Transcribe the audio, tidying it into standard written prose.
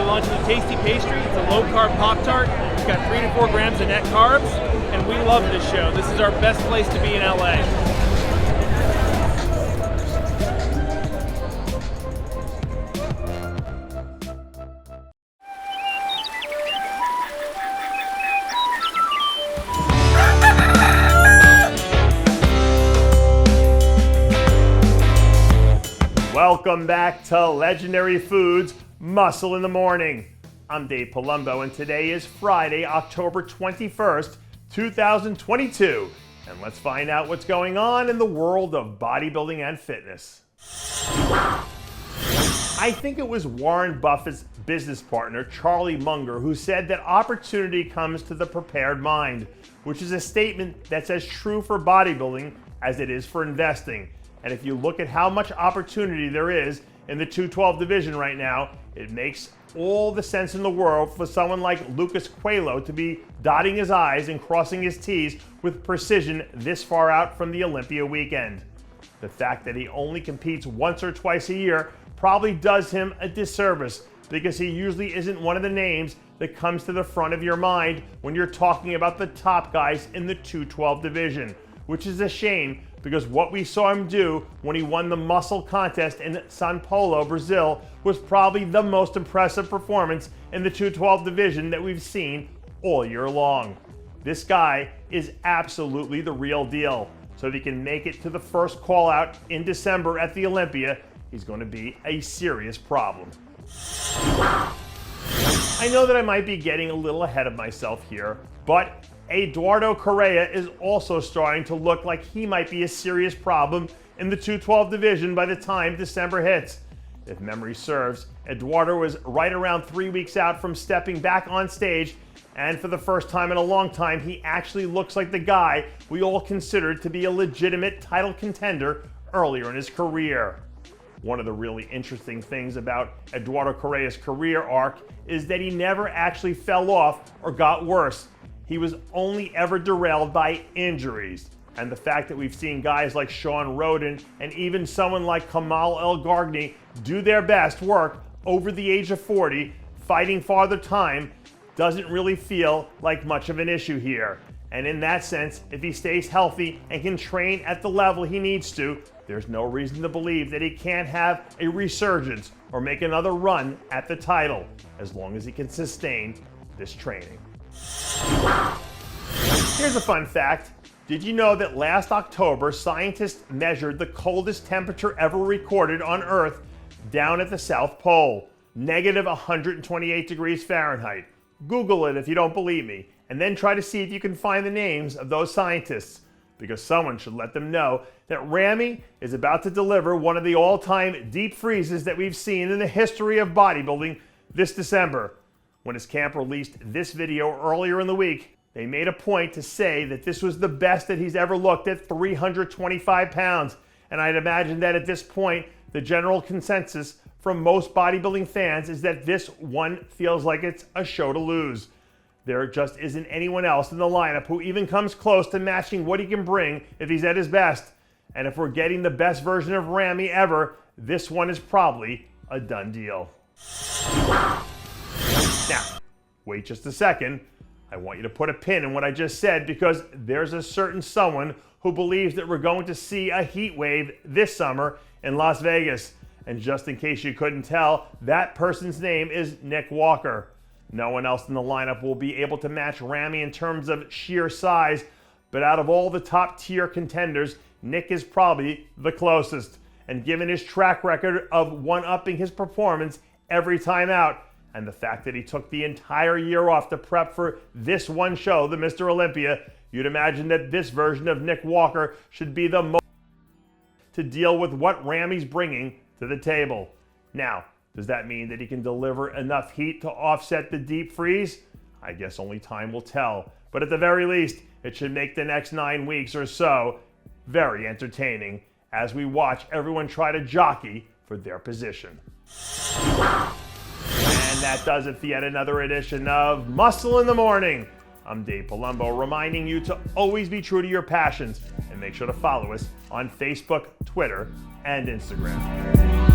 launching a tasty pastry. It's a low-carb Pop-Tart. It's got 3 to 4 grams of net carbs, and we love this show. This is our best place to be in LA. Welcome back to Legendary Foods, Muscle in the Morning. I'm Dave Palumbo, and today is Friday, October 21st, 2022. And let's find out what's going on in the world of bodybuilding and fitness. I think it was Warren Buffett's business partner, Charlie Munger, who said that opportunity comes to the prepared mind, which is a statement that's as true for bodybuilding as it is for investing. And if you look at how much opportunity there is in the 212 division right now, it makes all the sense in the world for someone like Lucas Cuello to be dotting his I's and crossing his T's with precision this far out from the Olympia weekend. The fact that he only competes once or twice a year probably does him a disservice, because he usually isn't one of the names that comes to the front of your mind when you're talking about the top guys in the 212 division, which is a shame, because what we saw him do when he won the muscle contest in São Paulo, Brazil, was probably the most impressive performance in the 212 division that we've seen all year long. This guy is absolutely the real deal. So if he can make it to the first call out in December at the Olympia, he's going to be a serious problem. I know that I might be getting a little ahead of myself here, but Eduardo Correa is also starting to look like he might be a serious problem in the 212 division by the time December hits. If memory serves, Eduardo was right around 3 weeks out from stepping back on stage, and for the first time in a long time, he actually looks like the guy we all considered to be a legitimate title contender earlier in his career. One of the really interesting things about Eduardo Correa's career arc is that he never actually fell off or got worse. He was only ever derailed by injuries. And the fact that we've seen guys like Sean Roden and even someone like Kamal El-Gargni do their best work over the age of 40, fighting Father Time, doesn't really feel like much of an issue here. And in that sense, if he stays healthy and can train at the level he needs to, there's no reason to believe that he can't have a resurgence or make another run at the title, as long as he can sustain this training. Here's a fun fact. Did you know that last October, scientists measured the coldest temperature ever recorded on Earth down at the South Pole, negative 128 degrees Fahrenheit? Google it if you don't believe me, and then try to see if you can find the names of those scientists, because someone should let them know that Ramy is about to deliver one of the all-time deep freezes that we've seen in the history of bodybuilding this December. When his camp released this video earlier in the week, they made a point to say that this was the best that he's ever looked at 325 pounds. And I'd imagine that at this point, the general consensus from most bodybuilding fans is that this one feels like it's a show to lose. There just isn't anyone else in the lineup who even comes close to matching what he can bring if he's at his best. And if we're getting the best version of Ramy ever, this one is probably a done deal. Now, wait just a second. I want you to put a pin in what I just said, because there's a certain someone who believes that we're going to see a heat wave this summer in Las Vegas. And just in case you couldn't tell, that person's name is Nick Walker. No one else in the lineup will be able to match Ramy in terms of sheer size, but out of all the top tier contenders, Nick is probably the closest. And given his track record of one-upping his performance every time out, and the fact that he took the entire year off to prep for this one show, the Mr. Olympia, you'd imagine that this version of Nick Walker should be the most to deal with what Ramy's bringing to the table. Now, does that mean that he can deliver enough heat to offset the deep freeze? I guess only time will tell. But at the very least, it should make the next 9 weeks or so very entertaining as we watch everyone try to jockey for their position. And that does it for yet another edition of Muscle in the Morning. I'm Dave Palumbo, reminding you to always be true to your passions, and make sure to follow us on Facebook, Twitter, and Instagram.